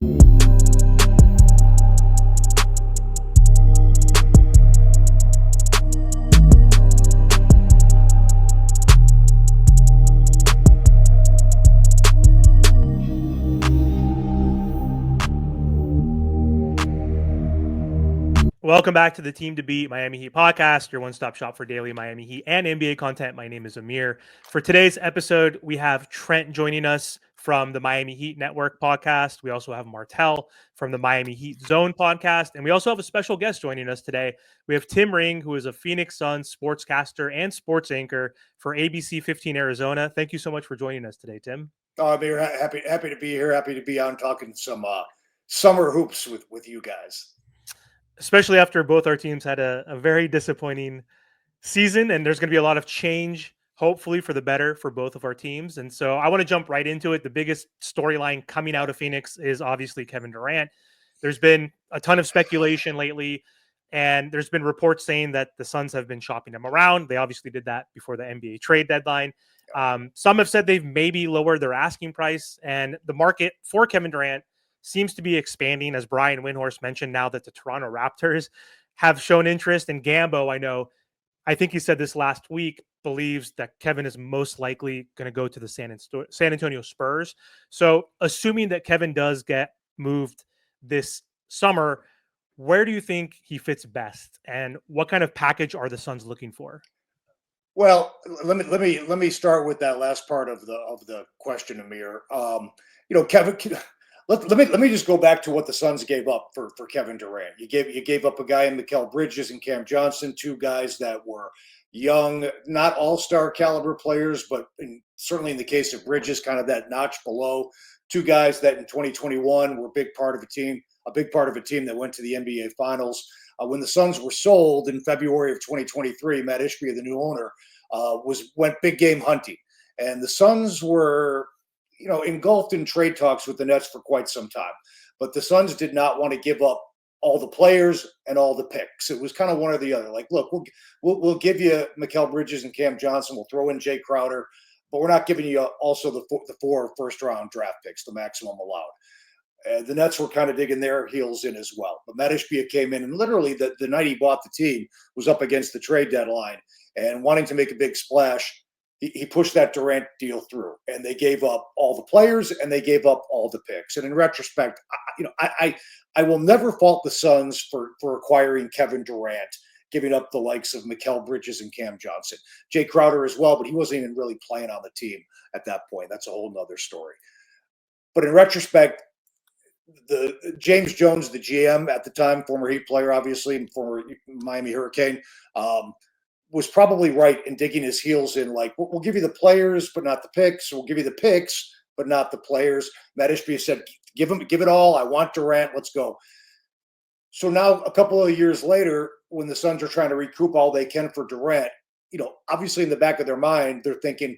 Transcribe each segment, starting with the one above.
Welcome back to the Team to Beat Miami Heat podcast, your one-stop shop for daily Miami Heat and NBA content. My name is Amir. For today's episode, we have Trent joining us from the Miami Heat Network podcast. We also have Martel from the Miami Heat Zone podcast. And we also have a special guest joining us today. We have Tim Ring, who is a Phoenix Suns sportscaster and sports anchor for ABC 15 Arizona. Thank you so much for joining us today, Tim. Amir, happy to be here. Happy to be on talking some summer hoops with you guys. Especially after both our teams had a very disappointing season, and there's going to be a lot of change, hopefully for the better for both of our teams. And so I want to jump right into it. The biggest storyline coming out of Phoenix is obviously Kevin Durant. There's been a ton of speculation lately, and there's been reports saying that the Suns have been shopping him around. They obviously did that before the NBA trade deadline. Some have said they've maybe lowered their asking price, and the market for Kevin Durant seems to be expanding, as Brian Windhorst mentioned, now that the Toronto Raptors have shown interest. And Gambo, I think he said this last week, believes that Kevin is most likely going to go to the San Antonio Spurs. So assuming that Kevin does get moved this summer, where do you think he fits best? And what kind of package are the Suns looking for? Well, let me start with that last part of the question, Amir. Kevin. Let me just go back to what the Suns gave up for Kevin Durant. You gave up a guy in Mikal Bridges and Cam Johnson, two guys that were young, not all-star caliber players, but certainly in the case of Bridges, kind of that notch below. Two guys that in 2021 were a big part of a team that went to the NBA Finals. When the Suns were sold in February of 2023, Matt Ishbia, the new owner, went big game hunting, and the Suns were engulfed in trade talks with the Nets for quite some time. But the Suns did not want to give up all the players and all the picks. It was kind of one or the other. Like, look, we'll give you Mikal Bridges and Cam Johnson. We'll throw in Jay Crowder, but we're not giving you also the 4 first-round draft picks, the maximum allowed. The Nets were kind of digging their heels in as well. But Matt Ishbia came in, and literally the night he bought the team was up against the trade deadline and wanting to make a big splash. He pushed that Durant deal through, and they gave up all the players and they gave up all the picks. And in retrospect, I will never fault the Suns for acquiring Kevin Durant, giving up the likes of Mikal Bridges and Cam Johnson, Jay Crowder as well, but he wasn't even really playing on the team at that point. That's a whole nother story. But in retrospect, the James Jones, the GM at the time, former Heat player, obviously, and former Miami Hurricane, was probably right in digging his heels in, like, we'll give you the players, but not the picks. We'll give you the picks, but not the players. Matt Ishbia said, give it all. I want Durant. Let's go. So now a couple of years later, when the Suns are trying to recoup all they can for Durant, obviously in the back of their mind, they're thinking,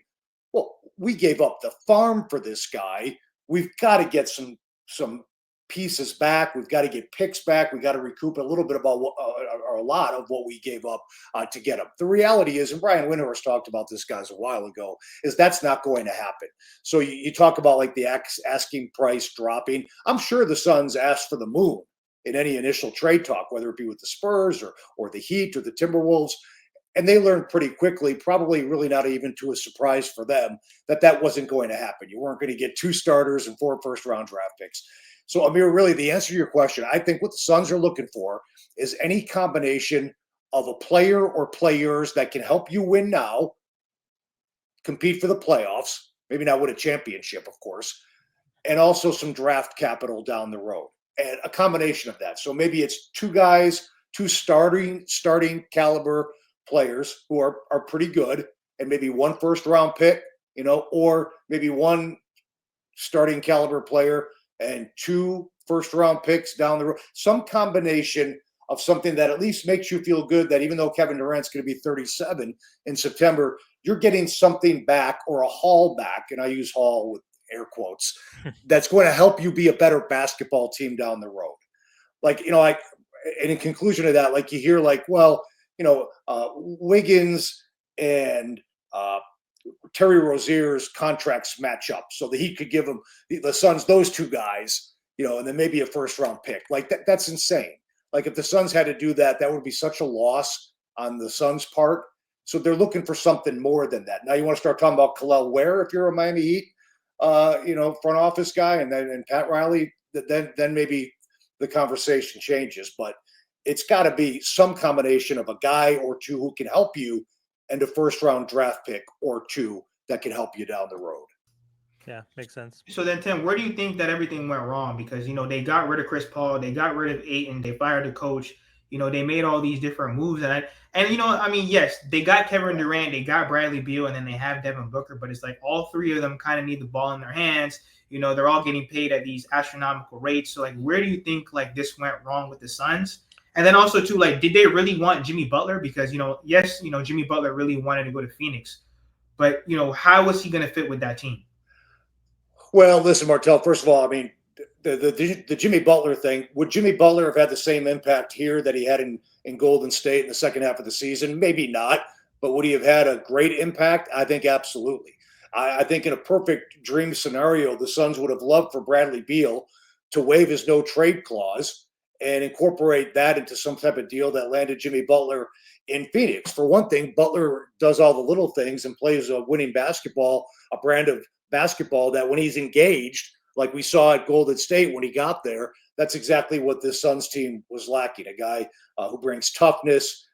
well, we gave up the farm for this guy. We've got to get some pieces back. We've got to get picks back. We got to recoup a little bit about or a lot of what we gave up to get him. The reality is, and Brian Windhorst talked about this, guys, a while ago, is that's not going to happen. So you talk about like the asking price dropping. I'm sure the Suns asked for the moon in any initial trade talk, whether it be with the Spurs or the Heat or the Timberwolves. And they learned pretty quickly, probably really not even to a surprise for them, that wasn't going to happen. You weren't going to get 2 starters and 4 first-round draft picks. So, Amir, really, the answer to your question, I think what the Suns are looking for is any combination of a player or players that can help you win now, compete for the playoffs, maybe not win a championship, of course, and also some draft capital down the road, and a combination of that. So maybe it's 2 guys, 2 starting caliber players who are pretty good, and maybe 1 first-round pick, or maybe 1 starting caliber player and 2 first-round picks down the road. Some combination of something that at least makes you feel good that even though Kevin Durant's going to be 37 in September, you're getting something back, or a haul back, and I use haul with air quotes, that's going to help you be a better basketball team down the road. Like, and in conclusion of that, like you hear like, well, Wiggins and Terry Rozier's contracts match up, so the Heat could give them the Suns those 2 guys, and then maybe a first round pick. Like that's insane. Like if the Suns had to do that, that would be such a loss on the Suns' part. So they're looking for something more than that. Now you want to start talking about Khalil Ware if you're a Miami Heat, front office guy, and Pat Riley. Then maybe the conversation changes. But it's got to be some combination of a guy or two who can help you, and a first round draft pick or two that can help you down the road. Yeah, makes sense. So then, Tim, where do you think that everything went wrong? Because, they got rid of Chris Paul, they got rid of Ayton, they fired the coach, they made all these different moves. Yes, they got Kevin Durant, they got Bradley Beal, and then they have Devin Booker, but it's like all three of them kind of need the ball in their hands. They're all getting paid at these astronomical rates. So, like, where do you think, like, this went wrong with the Suns? And then also, too, like, did they really want Jimmy Butler? Because, yes, Jimmy Butler really wanted to go to Phoenix. But, how was he going to fit with that team? Well, listen, Martell, first of all, I mean, the Jimmy Butler thing, would Jimmy Butler have had the same impact here that he had in Golden State in the second half of the season? Maybe not. But would he have had a great impact? I think absolutely. I think in a perfect dream scenario, the Suns would have loved for Bradley Beal to waive his no trade clause and incorporate that into some type of deal that landed Jimmy Butler in Phoenix. For one thing, Butler does all the little things and plays a winning basketball, a brand of basketball that when he's engaged, like we saw at Golden State when he got there, that's exactly what this Suns team was lacking. A guy who brings toughness,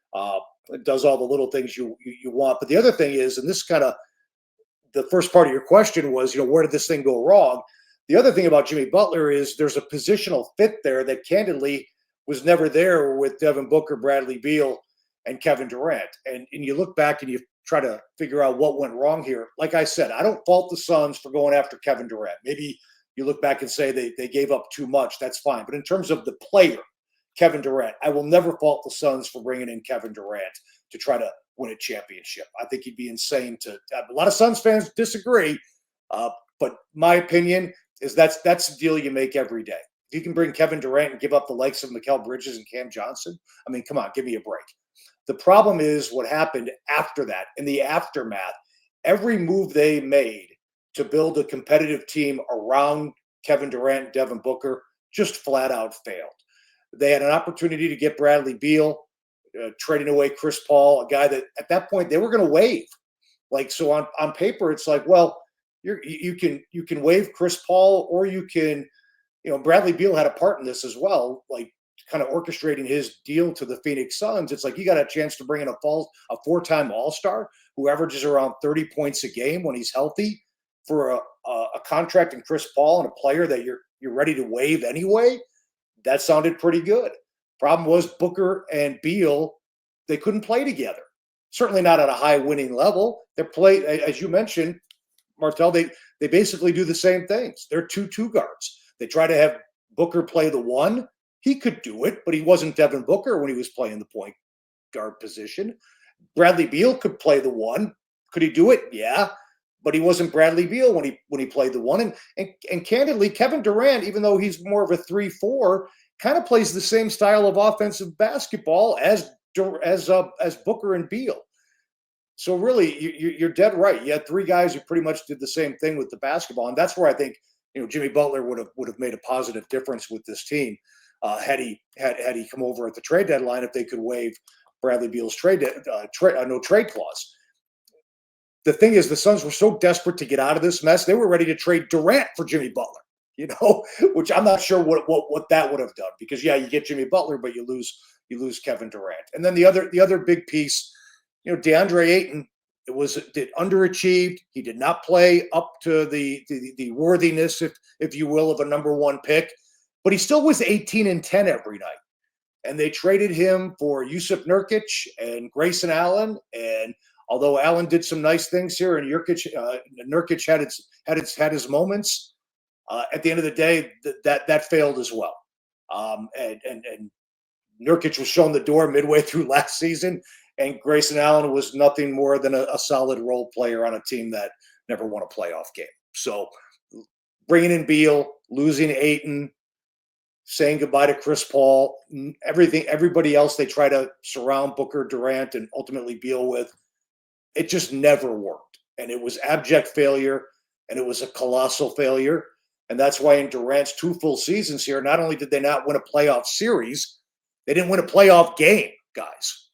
does all the little things you want. But the other thing is, and this kind of the first part of your question was, where did this thing go wrong? The other thing about Jimmy Butler is there's a positional fit there that candidly was never there with Devin Booker, Bradley Beal, and Kevin Durant. And you look back and you try to figure out what went wrong here. Like I said, I don't fault the Suns for going after Kevin Durant. Maybe you look back and say they gave up too much. That's fine. But in terms of the player, Kevin Durant, I will never fault the Suns for bringing in Kevin Durant to try to win a championship. I think he'd be insane to – a lot of Suns fans disagree, but my opinion is that's the deal you make every day. If you can bring Kevin Durant and give up the likes of Mikal Bridges and Cam Johnson, I mean, come on, give me a break. The problem is what happened after that, in the aftermath. Every move they made to build a competitive team around Kevin Durant and Devin Booker just flat out failed. They had an opportunity to get Bradley Beal, trading away Chris Paul, a guy that at that point they were going to waive. Like, so on paper, it's like, well, you can waive Chris Paul, or you can, Bradley Beal had a part in this as well, like kind of orchestrating his deal to the Phoenix Suns. It's like you got a chance to bring in a four-time All-Star who averages around 30 points a game when he's healthy for a contract in Chris Paul and a player that you're ready to waive anyway. That sounded pretty good. Problem was Booker and Beal, they couldn't play together. Certainly not at a high winning level. They play, as you mentioned, Martell, they basically do the same things. They're two guards. They try to have Booker play the one. He could do it, but he wasn't Devin Booker when he was playing the point guard position. Bradley Beal could play the one. Could he do it? Yeah. But he wasn't Bradley Beal when he played the one. And candidly, Kevin Durant, even though he's more of a 3-4, kind of plays the same style of offensive basketball as Booker and Beal. So really, you're dead right. You had three guys who pretty much did the same thing with the basketball, and that's where I think Jimmy Butler would have made a positive difference with this team had he come over at the trade deadline if they could waive Bradley Beal's no trade clause. The thing is, the Suns were so desperate to get out of this mess, they were ready to trade Durant for Jimmy Butler, which I'm not sure what that would have done, because yeah, you get Jimmy Butler, but you lose Kevin Durant. And then the other big piece, DeAndre Ayton did underachieved. He did not play up to the worthiness, if you will, of a number one pick, but he still was 18-10 every night. And they traded him for Yusuf Nurkic and Grayson Allen. And although Allen did some nice things here, and Nurkic had his moments, at the end of the day, that failed as well. And Nurkic was shown the door midway through last season, and Grayson Allen was nothing more than a solid role player on a team that never won a playoff game. So bringing in Beal, losing Ayton, saying goodbye to Chris Paul, everybody else they try to surround Booker, Durant, and ultimately Beal with, it just never worked. And it was abject failure, and it was a colossal failure. And that's why in Durant's 2 full seasons here, not only did they not win a playoff series, they didn't win a playoff game, guys.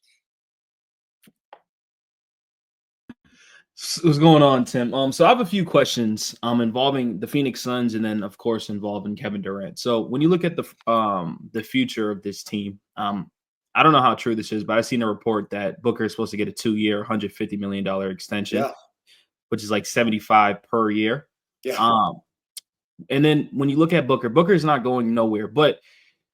What's going on, Tim? So I have a few questions involving the Phoenix Suns and then of course involving Kevin Durant. So when you look at the future of this team, I don't know how true this is, but I've seen a report that Booker is supposed to get a 2-year, $150 million extension, which is like 75 per year. Yeah. And then when you look at Booker is not going nowhere. But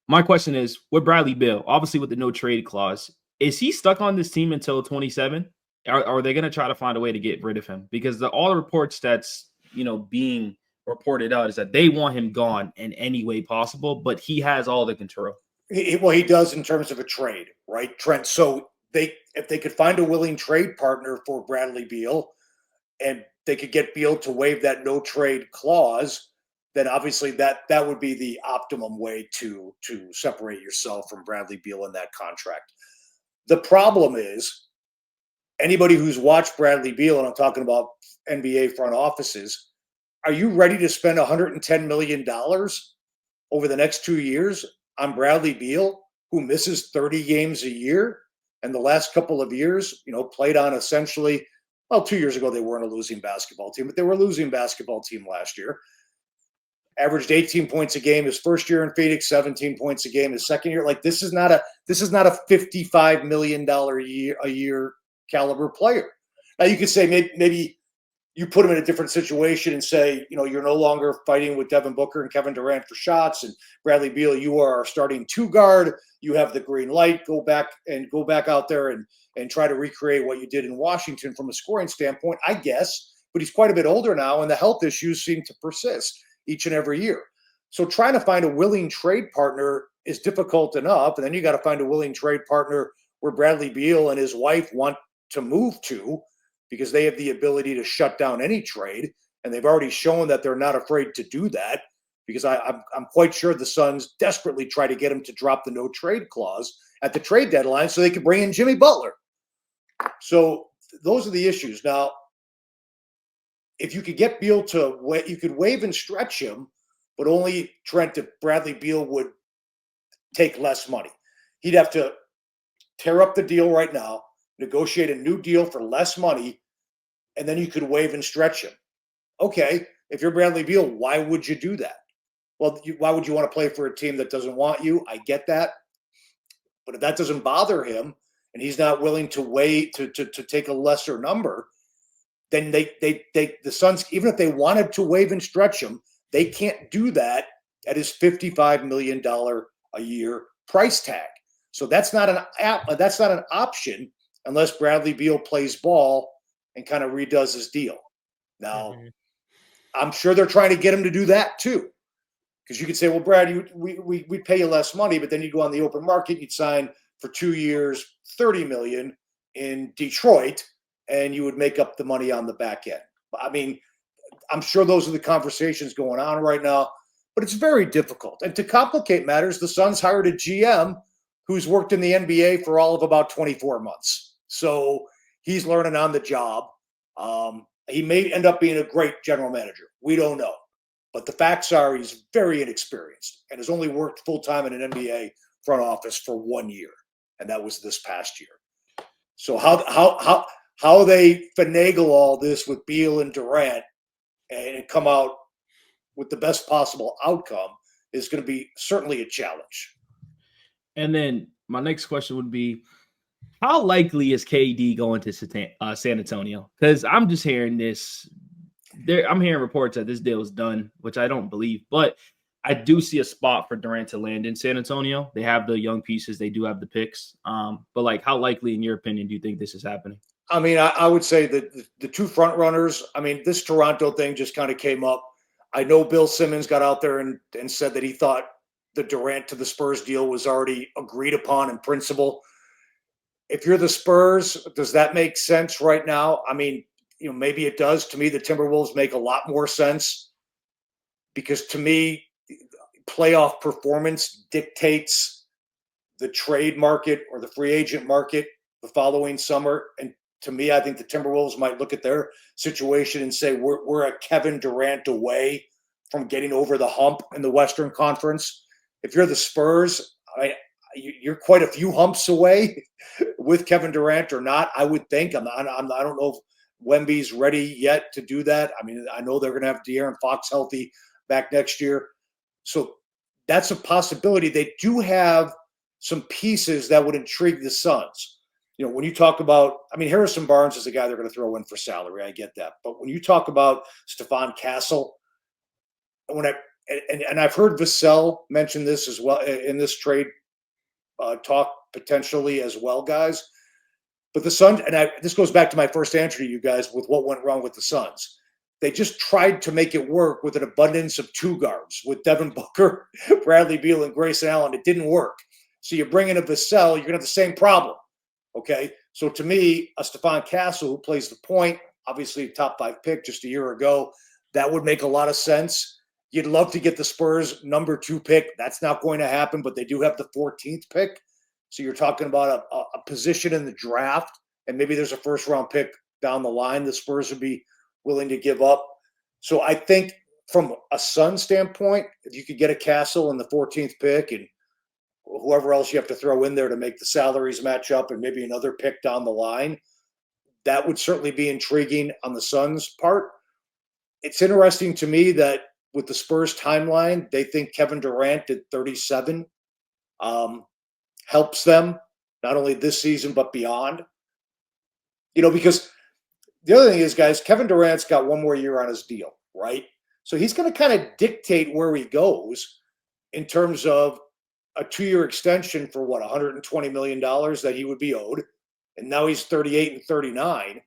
my question is, with Bradley Beal, obviously with the no trade clause, is he stuck on this team until 27? Are they going to try to find a way to get rid of him? Because all the reports that's being reported out is that they want him gone in any way possible, but he has all the control. He does in terms of a trade, right, Trent? So if they could find a willing trade partner for Bradley Beal, and they could get Beal to waive that no trade clause, then obviously that would be the optimum way to separate yourself from Bradley Beal in that contract. The problem is, anybody who's watched Bradley Beal, and I'm talking about NBA front offices, are you ready to spend $110 million over the next 2 years on Bradley Beal, who misses 30 games a year? And the last couple of years, played on essentially, 2 years ago, they weren't a losing basketball team, but they were a losing basketball team last year. Averaged 18 points a game his first year in Phoenix, 17 points a game his second year. Like, this is not a $55 million a year caliber player. Now you could say maybe you put him in a different situation and say, you're no longer fighting with Devin Booker and Kevin Durant for shots, and Bradley Beal, you are our starting 2 guard. You have the green light. Go back out there and try to recreate what you did in Washington from a scoring standpoint, I guess. But he's quite a bit older now, and the health issues seem to persist each and every year. So trying to find a willing trade partner is difficult enough, and then you got to find a willing trade partner where Bradley Beal and his wife want to move to, because they have the ability to shut down any trade, and they've already shown that they're not afraid to do that, because I'm quite sure the Suns desperately try to get him to drop the no trade clause at the trade deadline so they could bring in Jimmy Butler. So those are the issues. Now, if you could get Beal you could waive and stretch him, but only, Trent, if Bradley Beal would take less money. He'd have to tear up the deal right now, negotiate a new deal for less money, and then you could waive and stretch him. Okay, if you're Bradley Beal, why would you do that? Well, why would you want to play for a team that doesn't want you? I get that. But if that doesn't bother him and he's not willing to wait to take a lesser number, then the Suns, even if they wanted to waive and stretch him, they can't do that at his $55 million a year price tag. So that's not an option unless Bradley Beal plays ball and kind of redoes his deal. Now, I'm sure they're trying to get him to do that too. Because you could say, well, Brad, we pay you less money, but then you go on the open market, you'd sign for 2 years, $30 million in Detroit, and you would make up the money on the back end. I mean, I'm sure those are the conversations going on right now, but it's very difficult. And to complicate matters, the Suns hired a GM who's worked in the NBA for all of about 24 months. So he's learning on the job. He may end up being a great general manager. We don't know. But the facts are he's very inexperienced and has only worked full-time in an NBA front office for 1 year, and that was this past year. So how they finagle all this with Beal and Durant and come out with the best possible outcome is going to be certainly a challenge. And then my next question would be, how likely is KD going to San Antonio? Because I'm just hearing this. I'm hearing reports that this deal is done, which I don't believe. But I do see a spot for Durant to land in San Antonio. They have the young pieces. They do have the picks. But, how likely, in your opinion, do you think this is happening? I mean, I would say that the two front runners, this Toronto thing just kind of came up. I know Bill Simmons got out there and said that he thought the Durant to the Spurs deal was already agreed upon in principle. If you're the Spurs, does that make sense right now? Maybe it does. To me, the Timberwolves make a lot more sense because, to me, playoff performance dictates the trade market or the free agent market the following summer. And to me, I think the Timberwolves might look at their situation and say, we're a Kevin Durant away from getting over the hump in the Western Conference. If you're the Spurs, you're quite a few humps away with Kevin Durant or not, I would think. I don't know if Wemby's ready yet to do that. I mean, I know they're going to have De'Aaron Fox healthy back next year. So that's a possibility. They do have some pieces that would intrigue the Suns. You know, when you talk about, I mean, Harrison Barnes is a guy they're going to throw in for salary. I get that. But when you talk about Stephon Castle, and I've heard Vassell mention this as well in this trade talk potentially as well, guys. But the Suns, this goes back to my first answer to you guys with what went wrong with the Suns. They just tried to make it work with an abundance of two guards with Devin Booker, Bradley Beal, and Grayson Allen. It didn't work. So you bring in a Vassell, you're going to have the same problem. Okay. So to me, a Stephon Castle who plays the point, obviously top 5 pick just a year ago, that would make a lot of sense. You'd love to get the Spurs number 2 pick. That's not going to happen, but they do have the 14th pick. So you're talking about a position in the draft, and maybe there's a first round pick down the line the Spurs would be willing to give up. So I think from a Sun standpoint, if you could get a Castle in the 14th pick and whoever else you have to throw in there to make the salaries match up and maybe another pick down the line, that would certainly be intriguing on the Suns' part. It's interesting to me that with the Spurs timeline, they think Kevin Durant at 37 helps them not only this season but beyond. You know, because the other thing is, guys, Kevin Durant's got one more year on his deal, right? So he's going to kind of dictate where he goes in terms of a 2-year extension for what, $120 million that he would be owed. And now he's 38 and 39.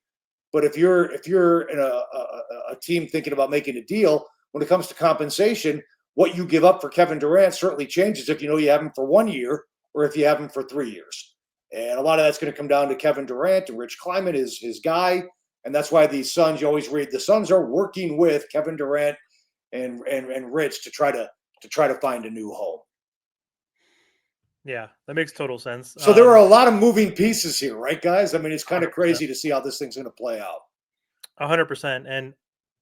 But if you're in a team thinking about making a deal, when it comes to compensation, what you give up for Kevin Durant certainly changes if you know you have him for 1 year or if you have him for 3 years. And a lot of that's going to come down to Kevin Durant, and Rich Kleiman is his guy. And that's why the Suns, you always read, the Suns are working with Kevin Durant and Rich to try to find a new home. Yeah, that makes total sense. So there are a lot of moving pieces here, right, guys? I mean, it's kind of crazy to see how this thing's going to play out. 100%. And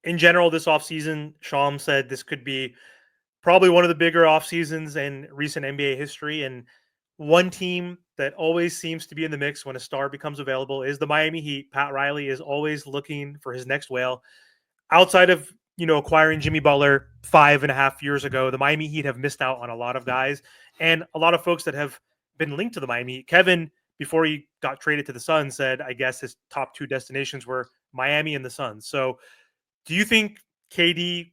in general, this offseason, Sham said this could be probably one of the bigger off seasons in recent NBA history. And one team that always seems to be in the mix when a star becomes available is the Miami Heat. Pat Riley is always looking for his next whale. Outside of, acquiring Jimmy Butler 5.5 years ago, the Miami Heat have missed out on a lot of guys and a lot of folks that have been linked to the Miami Heat. Kevin, before he got traded to the Suns, said, I guess his top 2 destinations were Miami and the Suns. So do you think KD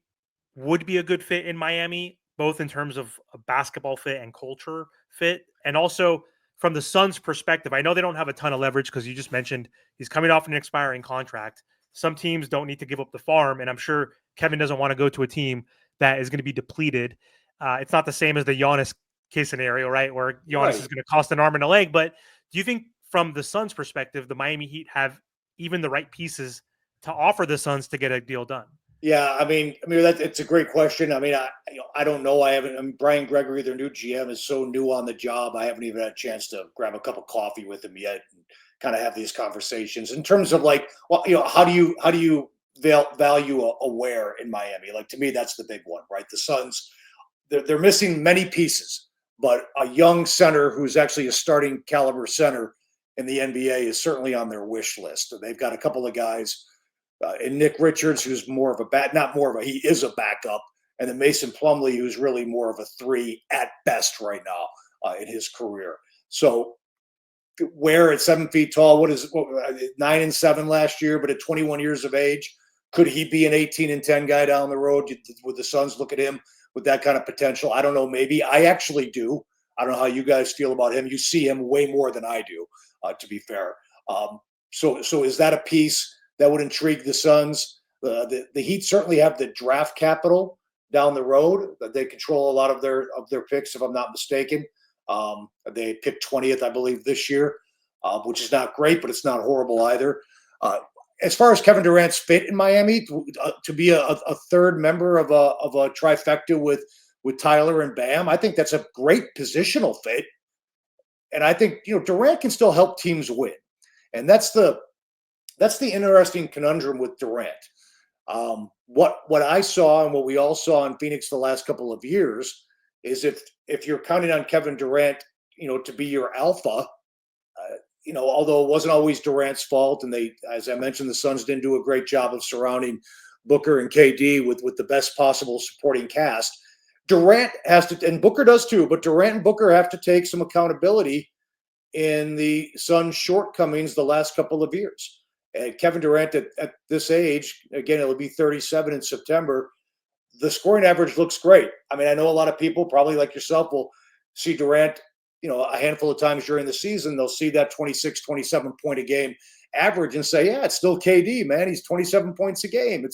would be a good fit in Miami, both in terms of a basketball fit and culture fit? And also from the Suns' perspective, I know they don't have a ton of leverage because you just mentioned he's coming off an expiring contract. Some teams don't need to give up the farm, and I'm sure Kevin doesn't want to go to a team that is going to be depleted. It's not the same as the Giannis case scenario, right, where Giannis is going to cost an arm and a leg. But do you think from the Suns' perspective, the Miami Heat have even the right pieces to offer the Suns to get a deal done? Yeah, I mean, it's a great question. I mean, I don't know. Brian Gregory, their new GM, is so new on the job. I haven't even had a chance to grab a cup of coffee with him yet and kind of have these conversations in terms of how do you value a wear in Miami? Like, to me, that's the big one, right? The Suns, they're missing many pieces, but a young center who's actually a starting caliber center in the NBA is certainly on their wish list. They've got a couple of guys. And Nick Richards, who's more of he is a backup, and then Mason Plumlee, who's really more of a 3 at best right now in his career. So Ware at 7 feet tall, 9 and 7 last year, but at 21 years of age, could he be an 18 and 10 guy down the road? Would the Suns look at him with that kind of potential? I don't know. Maybe. I actually do. I don't know how you guys feel about him. You see him way more than I do, to be fair. So is that a piece that would intrigue the Suns? The Heat certainly have the draft capital down the road. They control a lot of their picks, if I'm not mistaken. They picked 20th, I believe, this year, which is not great, but it's not horrible either. As far as Kevin Durant's fit in Miami, to be a third member of a trifecta with Tyler and Bam, I think that's a great positional fit. And I think Durant can still help teams win, and that's the interesting conundrum with Durant. What I saw and what we all saw in Phoenix the last couple of years is if you're counting on Kevin Durant, to be your alpha, although it wasn't always Durant's fault, and they, as I mentioned, the Suns didn't do a great job of surrounding Booker and KD with the best possible supporting cast. Durant has to, and Booker does too, but Durant and Booker have to take some accountability in the Suns' shortcomings the last couple of years. And Kevin Durant at this age, again, it'll be 37 in September. The scoring average looks great. I mean, I know a lot of people, probably like yourself, will see Durant, a handful of times during the season. They'll see that 26, 27 point a game average and say, yeah, it's still KD, man. He's 27 points a game.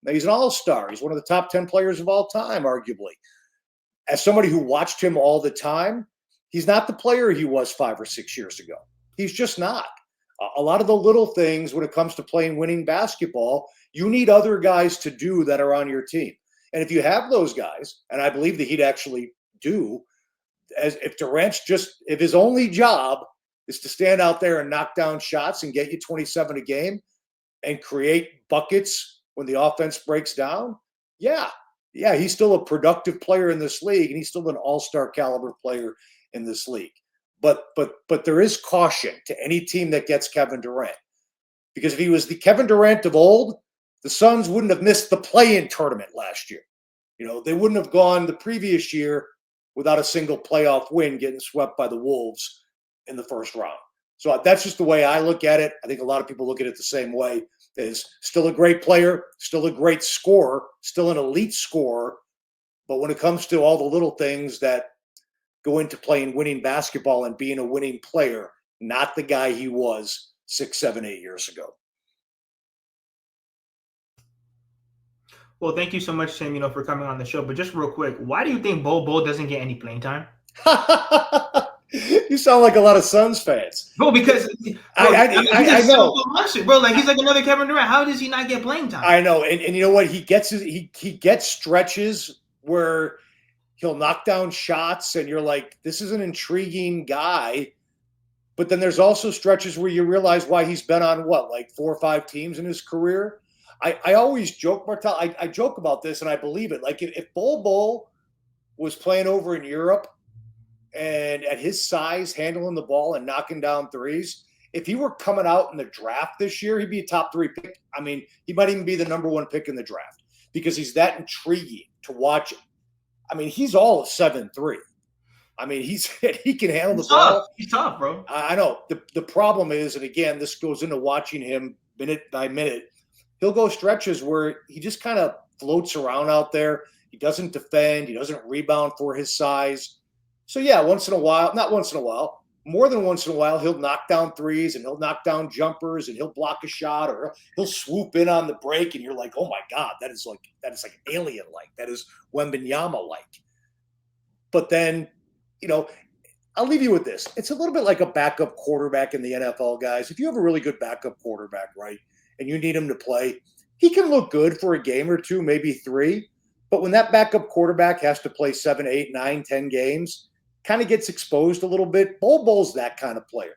He's an all-star. He's one of the top 10 players of all time, arguably. As somebody who watched him all the time, he's not the player he was 5 or 6 years ago. He's just not. A lot of the little things when it comes to playing winning basketball, you need other guys to do that are on your team. And if you have those guys, and I believe that he'd actually do, as if if his only job is to stand out there and knock down shots and get you 27 a game and create buckets when the offense breaks down, yeah, he's still a productive player in this league, and he's still an all-star caliber player in this league. But there is caution to any team that gets Kevin Durant, because if he was the Kevin Durant of old, the Suns wouldn't have missed the play-in tournament last year. They wouldn't have gone the previous year without a single playoff win, getting swept by the Wolves in the first round. So that's just the way I look at it. I think a lot of people look at it the same way. Is still a great player, still a great scorer, still an elite scorer. But when it comes to all the little things that go into playing winning basketball and being a winning player, not the guy he was 6, 7, 8 years ago. Well, thank you so much, Tim, for coming on the show. But just real quick, why do you think Bol doesn't get any playing time? You sound like a lot of Suns fans. Bro, because I know, bro. Like, he's like another Kevin Durant. How does he not get playing time? I know, and you know what? He gets stretches where he'll knock down shots, and you're like, this is an intriguing guy. But then there's also stretches where you realize why he's been on like 4 or 5 teams in his career. I always joke, Martel. I joke about this, and I believe it. Like if Bol was playing over in Europe and at his size, handling the ball and knocking down threes, if he were coming out in the draft this year, he'd be a top 3 pick. I mean, he might even be the number 1 pick in the draft because he's that intriguing to watch. I mean, he's all of 7'3". I mean, he can handle the ball. He's tough, bro. I know. The problem is, and again, this goes into watching him minute by minute, he'll go stretches where he just kind of floats around out there. He doesn't defend. He doesn't rebound for his size. So, yeah, not once in a while, more than once in a while, he'll knock down threes and he'll knock down jumpers and he'll block a shot or he'll swoop in on the break. And you're like, oh, my God, that is like alien-like. That is Wembanyama-like. But then, I'll leave you with this. It's a little bit like a backup quarterback in the NFL, guys. If you have a really good backup quarterback, right, and you need him to play, he can look good for a game or 2, maybe 3. But when that backup quarterback has to play 7, 8, 9, 10 games, kind of gets exposed a little bit. Bol's that kind of player.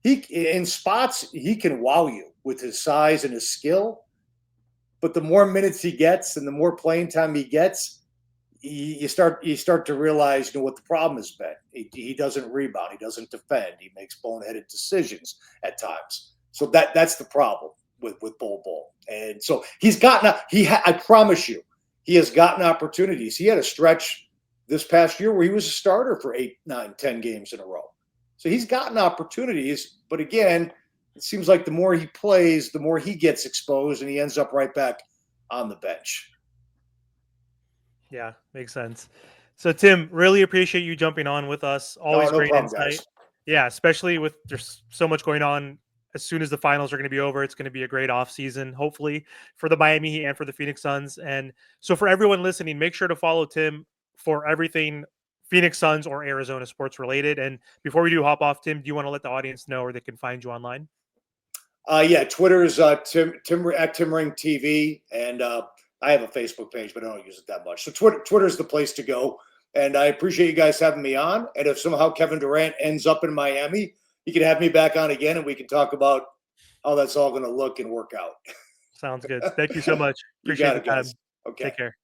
In spots, he can wow you with his size and his skill. But the more minutes he gets and the more playing time he gets, you start to realize what the problem has been. He doesn't rebound. He doesn't defend. He makes boneheaded decisions at times. So that's the problem with Bol. And so I promise you, he has gotten opportunities. He had a stretch this past year where he was a starter for 8, 9, 10 games in a row. So he's gotten opportunities. But again, it seems like the more he plays, the more he gets exposed, and he ends up right back on the bench. Yeah, makes sense. So, Tim, really appreciate you jumping on with us. Always great problem, insight. guys. Yeah, especially with there's so much going on. As soon as the finals are going to be over, it's going to be a great offseason, hopefully, for the Miami Heat and for the Phoenix Suns. And so for everyone listening, make sure to follow Tim for everything Phoenix Suns or Arizona sports related. And before we do hop off, Tim, do you want to let the audience know where they can find you online? Yeah, Twitter is Tim at TimRing TV, and I have a Facebook page, but I don't use it that much. So Twitter is the place to go. And I appreciate you guys having me on. And if somehow Kevin Durant ends up in Miami, you can have me back on again, and we can talk about how that's all going to look and work out. Sounds good. Thank you so much. You Appreciate got the it, time. guys. Okay. Take care.